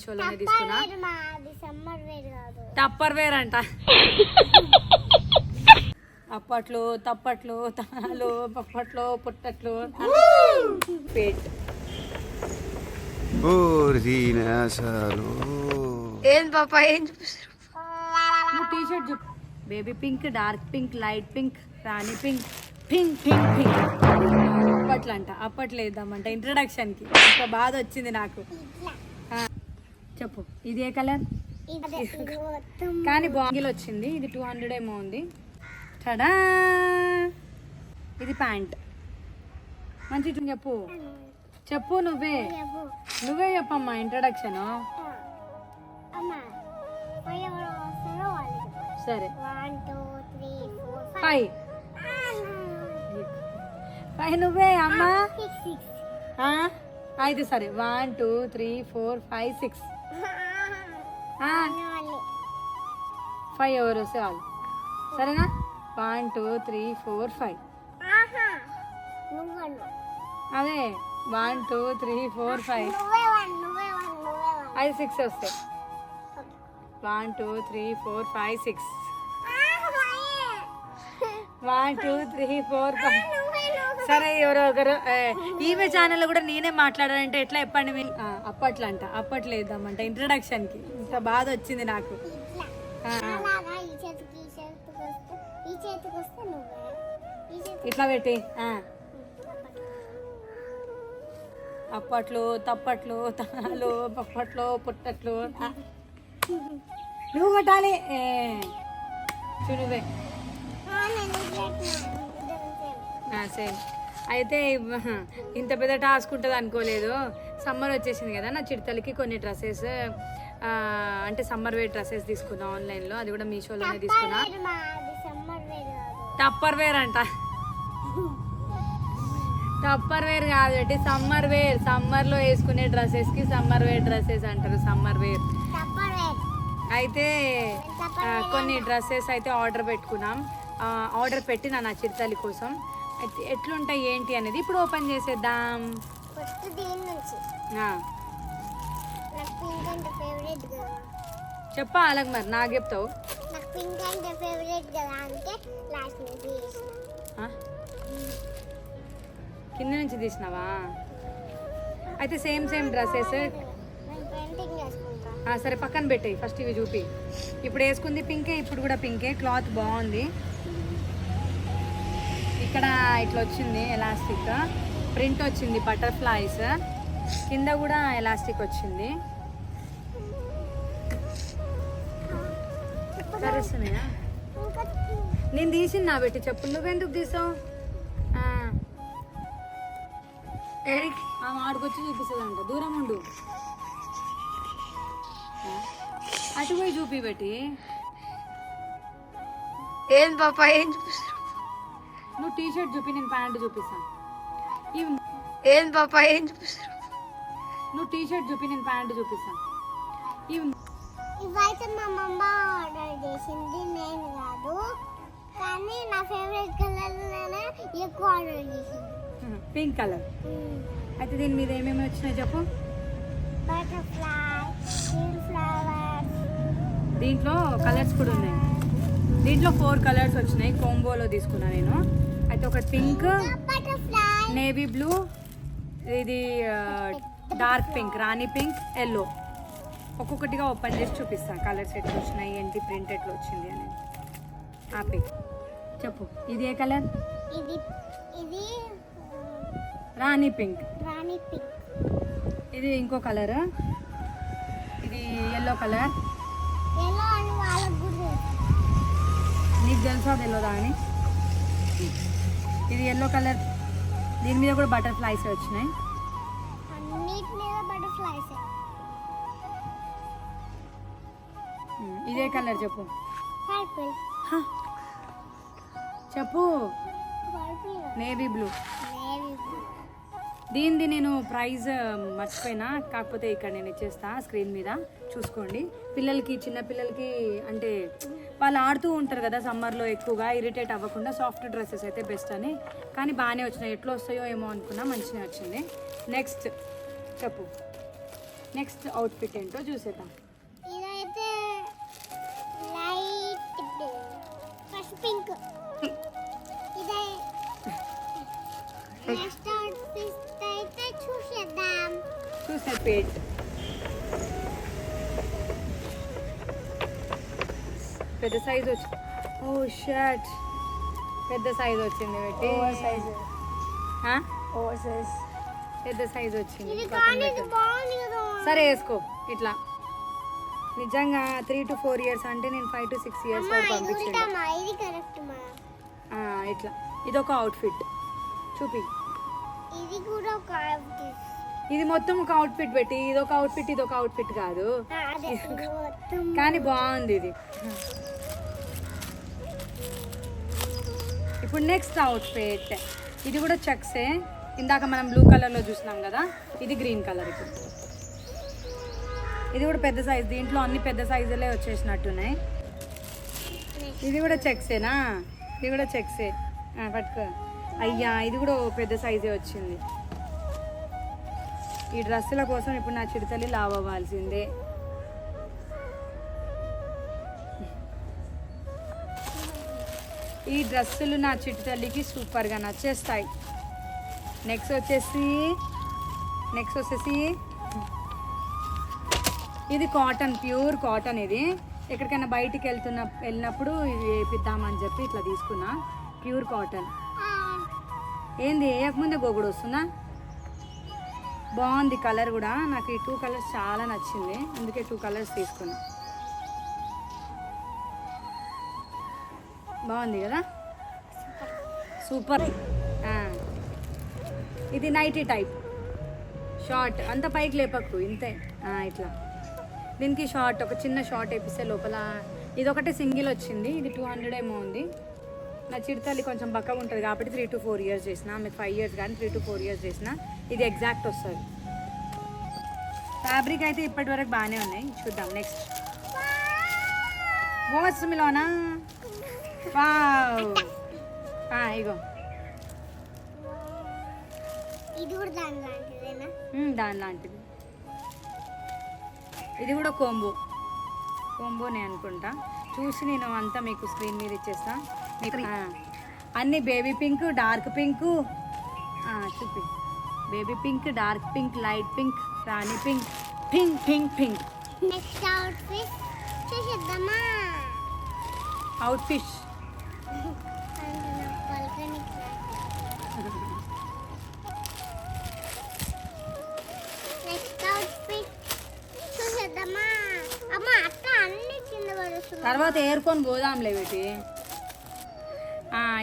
షోలోనే తీసుకున్నా. Tupperware అంట. అప్పట్లో తప్పట్లు తాళాలు పప్పట్లో పుట్టట్లు పేట్. ఏం పాప ఏం నువ్వు టీ షర్ట్ చెప్పు. Baby pink, dark pink, light pink, రాణి పింక్, పింక్ పింక్ పింక్. అప్పట్లో అంట. అప్పట్లో వేద్దామంట ఇంట్రడక్షన్కి. ఇంకా బాధ వచ్చింది నాకు. చెప్పు ఇది ఏ కలర్? కానీ బాంగిల్ వచ్చింది. ఇది 200 ఏమో ఉంది. టడా, ఇది ప్యాంట్. మంచి చెప్పు చెప్పు నువ్వే చెప్పమ్మా ఇంట్రడక్షన్. సరే 5 నువ్వే అమ్మా. 5 సరే 1 2 3 4 5 6. 5 ఎవరు వస్తే వాళ్ళు. సరేనా? 1 2 3 4 5. అదే 1 2 3 4 5. 6 వస్తాయి. 1 2 3 4 5 6. 1 2 3 4 5. సరే ఎవరో ఒకరు ఈమె ఛానల్లో కూడా నేనే మాట్లాడాలంటే ఎట్లా చెప్పండి మీరు. అప్పట్లో అంట. అప్పట్లో వేద్దామంట ఇంట్రడక్షన్కి. ఇంత బాధ వచ్చింది నాకు. ఇట్లా పెట్టి అప్పట్లో తప్పట్లు తాళాలు పప్పట్లో పుట్టట్లు నువ్వు కొట్టాలి. చూడువే సేమ్. అయితే ఇంత పెద్ద టాస్క్ ఉంటుంది అనుకోలేదు. సమ్మర్ వచ్చేసింది కదా, నా చిడతలకి కొన్ని డ్రెస్సెస్ అంటే సమ్మర్ వేర్ డ్రెస్సెస్ తీసుకున్నా ఆన్లైన్లో. అది కూడా మీషోలోనే తీసుకున్నా. టప్పర్ వేర్ అంట. టప్పర్ వేర్ కాదు, సమ్మర్ వేర్. సమ్మర్లో వేసుకునే డ్రెస్సెస్కి సమ్మర్ వేర్ డ్రెస్సెస్ అంటారు. Summer wear. అయితే కొన్ని డ్రెస్సెస్ అయితే ఆర్డర్ పెట్టుకున్నాం. ఆర్డర్ పెట్టినా నా చిడతలి కోసం. అయితే ఎట్లుంటాయి ఏంటి అనేది ఇప్పుడు ఓపెన్ చేసేద్దాం. చెప్పా అలాగ మరి నాకు చెప్తావు. కింద నుంచి తీసినావా? అయితే సేమ్ డ్రెస్సెస్. సరే పక్కన పెట్టాయి. ఫస్ట్ ఇవి చూపి. ఇప్పుడు వేసుకుంది పింకే, ఇప్పుడు కూడా పింకే. క్లాత్ బాగుంది. ఇక్కడ ఇట్లా వచ్చింది ఎలాస్టిక్. ప్రింట్ వచ్చింది బటర్ఫ్లైస్. కింద కూడా ఎలాస్టిక్ వచ్చింది. సరేస్తున్నాయా? నేను తీసింది నా పెట్టి చెప్పు. నువ్వెందుకు తీసావు? ఆడుకొచ్చి చూపిస్తుందంట. దూరం ఉండు. అటు పోయి చూపి పెట్టి. ఏం పాప ఏం చూపిస్తారు? నువ్వు టీ షర్ట్ చూపి, నేను ప్యాంట్ చూపిస్తాను. ఏం పాప ఏం చూపిస్తారు? నువ్వు టీ షర్ట్ చూపి, నేను ప్యాంట్ చూపిస్తాను. ఇవైతే మా మమ్మ ఆర్డర్ చేసింది, నేను కాదు. కానీ నా ఫేవరెట్ కలర్లోనే ఎక్కువ ఆర్డర్ చేసింది. Pink colour. అయితే దీని మీద ఏమేమి వచ్చినాయి చెప్పు. Butterfly, flowers. దీంట్లో కలర్స్ కూడా ఉన్నాయి. దీంట్లో 4 కలర్స్ వచ్చినాయి. కోంబోలో తీసుకున్నా నేను. అయితే ఒక పింక్, నేవీ బ్లూ, ఇది డార్క్ పింక్, రాణి పింక్, ఎల్లో. ఒక్కొక్కటిగా ఓపెన్ చేసి చూపిస్తాను. కలర్స్ ఎట్లా వచ్చినాయి, ఏంటి ప్రింట్ ఎట్లా వచ్చింది అనేది. ఆపి చెప్పు. ఇది ఏ కలర్? ఇది రాణి పింక్. ఇది ఇంకో కలర్. ఇది ఎల్లో కలర్. నీకు తెలుసా తెలియదా అని? ఇది ఎల్లో కలర్. దీని మీద కూడా బటర్ఫ్లైస్ వచ్చినాయి. ఇదే కలర్ చెప్పు. చెప్పు. Navy blue. దీనిది నేను ప్రైస్ మర్చిపోయినా, కాకపోతే ఇక్కడ నేను ఇచ్చేస్తా స్క్రీన్ మీద చూసుకోండి. పిల్లలకి, చిన్న పిల్లలకి అంటే వాళ్ళు ఆడుతూ ఉంటారు కదా సమ్మర్లో, ఎక్కువగా ఇరిటేట్ అవ్వకుండా సాఫ్ట్ డ్రెస్సెస్ అయితే బెస్ట్ అని. కానీ బాగానే వచ్చినాయి. ఎట్లా వస్తాయో ఏమో అనుకున్నా, మంచిగా వచ్చింది. నెక్స్ట్ చెప్పు. నెక్స్ట్ అవుట్ఫిట్ ఏంటో చూసేద్దాం. ఇదైతే లైట్ ఫస్ట్ పింక్. ఇదే నెక్స్ట్ అవుట్ఫిట్ అయితే చూసేద్దాం. చూసేపేట్ పెద్ద సైజ్ వచ్చి ఓ షర్ట్ పెద్ద సైజ్ వచ్చింది పెట్టి ఆ? పెద్ద సైజ్ వచ్చింది. ఇది పక్కన కానీ ఇది పెట్టు. బాగుంది కదా. సరే వేసుకో ఇట్లా. నిజంగా 3 to 4 years అంటే నేను 5 to 6 years అమ్మా, వరకు ఇది పంపించాను. ఉల్టా ఇది కరెక్ట్ మా. ఇట్లా ఇదొక అవుట్ఫిట్ చూపి. ఇది కూడా ఒక outfit. ఇది మొత్తం ఒక అవుట్ఫిట్ పెట్టి ఇదొక అవుట్ఫిట్ ఇదొక అవుట్ఫిట్ కాదు అదే మొత్తం కానీ బాగుంది ఇది. ఇప్పుడు నెక్స్ట్ అవుట్ఫిట్ ఇది కూడా చెక్సే. ఇందాక మనం బ్లూ కలర్లో చూసినాం కదా, ఇది గ్రీన్ కలర్. ఇప్పుడు ఇది కూడా పెద్ద సైజ్. దీంట్లో అన్ని పెద్ద సైజులే వచ్చేసినట్టున్నాయి. ఇది కూడా చెక్సేనా? ఇది కూడా చెక్సే. పట్టుకో. అయ్యా ఇది కూడా ఓ పెద్ద సైజే వచ్చింది. ఈ డ్రెస్సుల కోసం ఇప్పుడు నా చిరుతల్లి లావ్ అవ్వాల్సిందే. ఈ డ్రెస్సులు నా చిరుతల్లికి సూపర్గా నచ్చేస్తాయి. నెక్స్ట్ వచ్చేసి ఇది కాటన్, ప్యూర్ కాటన్. ఇది ఎక్కడికైనా బయటికి వెళ్ళినప్పుడు ఇది వేపిద్దామని చెప్పి ఇట్లా తీసుకున్నా. Pure cotton. ఏంది వేయకముందే గోగుడు వస్తుందా? బాగుంది కలర్ కూడా. నాకు ఈ 2 కలర్స్ చాలా నచ్చింది, అందుకే 2 కలర్స్ తీసుకున్నా. బాగుంది కదా, సూపర్. ఇది నైటీ టైప్ షార్ట్. అంత పైకి లేపకు, ఇంతే. ఇట్లా దీనికి షార్ట్, ఒక చిన్న షార్ట్ వేపిస్తే లోపల. ఇది ఒకటి సింగిల్ వచ్చింది. ఇది 200 ఏమో ఉంది. నా చిరుతల్లి కొంచెం బక్కగా ఉంటుంది కాబట్టి 3 to 4 years చేసిన. ఆమె 5 years కానీ 3 to 4 years చేసిన. ఇది ఎగ్జాక్ట్ వస్తుంది. ఫ్యాబ్రిక్ అయితే ఇప్పటి వరకు బాగానే ఉన్నాయి. చూద్దాం నెక్స్ట్. వాట్స్ మిలోనా? వావ్. ఇగో ఇది కూడా దాని లాంటిదేనా? దాని లాంటిది. ఇది కూడా కోంబోనే అనుకుంటా. చూసి నేను అంతా మీకు స్క్రీన్ మీద ఇచ్చేస్తా. మీకు అన్ని బేబీ పింక్, డార్క్ పింక్. చూపి. Baby pink, dark pink, light pink, రాణి pink, pink pink pink. Next outfit చూసేద్దామా? అవుట్ఫిట్ నెక్స్ట్ అవుట్ఫిట్ చూసేద్దామా? అమ్మ అక్క అన్ని కింద పడుతుంది. తర్వాత ఏరుకొని పోదాంలే వీటి.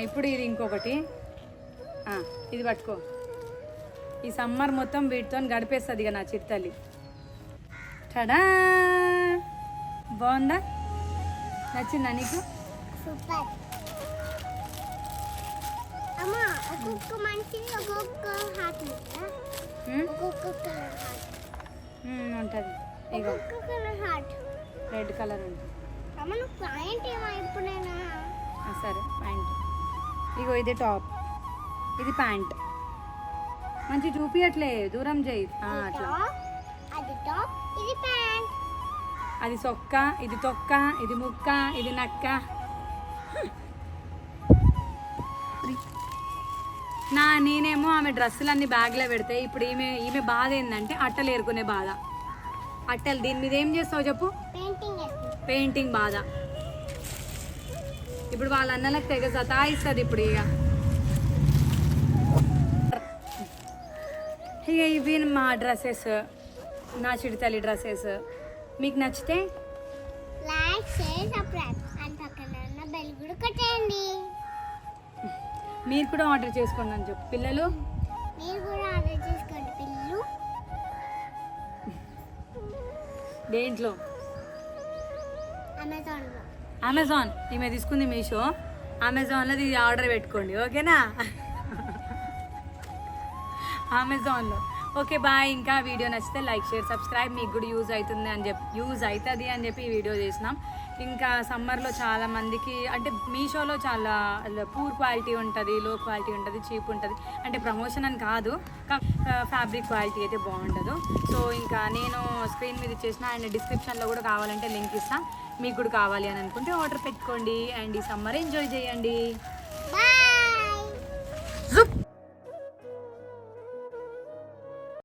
ఇప్పుడు ఇది ఇంకొకటి. ఇది పట్టుకో. ఈ సమ్మర్ మొత్తం వీటితో గడిపేస్తుంది ఇక నా చిరుతల్లి. టడా! బాగుందా? నచ్చిందా నీకు? సూపర్. అమ్మ ఒక్కొక్క మనిషికి ఒక్కొక్క హార్ట్ ఉంటుందా? ఒక్కొక్క కలర్ హార్ట్ ఉంటుంది. ఇగో ఒక్కొక్క కలర్ హార్ట్. రెడ్ కలర్ ఉంటుంది. అమ్మ నువ్వు ప్యాంట్ ఏమో ఇప్పుడైనా. సరే ప్యాంట్. ఇగో ఇది టాప్, ఇది ప్యాంట్. మంచి చూపియట్లే, దూరం చేయి. అట్లా. అది టాప్, ఇది ప్యాంట్. అది సొక్క, ఇది తొక్క, ఇది ముక్క, ఇది నక్క. నేనేమో ఆమె డ్రెస్సులన్నీ బ్యాగ్లో పెడితే ఇప్పుడు ఈమె బాధ ఏంటంటే అట్టలు ఏరుకునే బాధ. అట్టలు దీని మీద ఏం చేస్తావు చెప్పు? పెయింటింగ్ బాధ. ఇప్పుడు వాళ్ళ అన్నలకు తెగ సతాయిస్తుంది ఇప్పుడు. ఇక ఇవి మా డ్రెస్సెస్, నా చిరుతల్లి డ్రెస్సెస్. మీకు నచ్చితే లైక్, షేర్, సబ్స్క్రైబ్ అండ్ పక్కన ఉన్న బెల్ కూడా కొట్టండి. మీరు కూడా ఆర్డర్ చేసుకోండి అని చెప్పు పిల్లలు. మీరు కూడా ఆర్డర్ చేసుకోండి పిల్లలు. దేంట్లో? అమెజాన్లో. అమెజాన్. ఈమె తీసుకుంది మీషో. అమెజాన్లో ఇది ఆర్డర్ పెట్టుకోండి, ఓకేనా? అమెజాన్లో ఓకే బాయ్. ఇంకా వీడియో నచ్చితే లైక్ షేర్ సబ్స్క్రైబ్. మీకు కూడా యూజ్ అవుతుంది అని చెప్పి ఈ వీడియో చేసినాం. ఇంకా సమ్మర్లో చాలా మందికి అంటే మీషోలో చాలా పూర్ క్వాలిటీ ఉంటుంది, లో క్వాలిటీ ఉంటుంది, చీప్ ఉంటుంది. అంటే ప్రమోషన్ అని కాదు, ఫ్యాబ్రిక్ క్వాలిటీ అయితే బాగుండదు. సో ఇంకా నేను స్క్రీన్ మీద ఇచ్చేసిన అండ్ డిస్క్రిప్షన్లో కూడా కావాలంటే లింక్ ఇస్తాను. మీకు కూడా కావాలి అని అనుకుంటే ఆర్డర్ పెట్టుకోండి అండ్ ఈ సమ్మర్ ఎంజాయ్ చేయండి. బాయ్. జుప్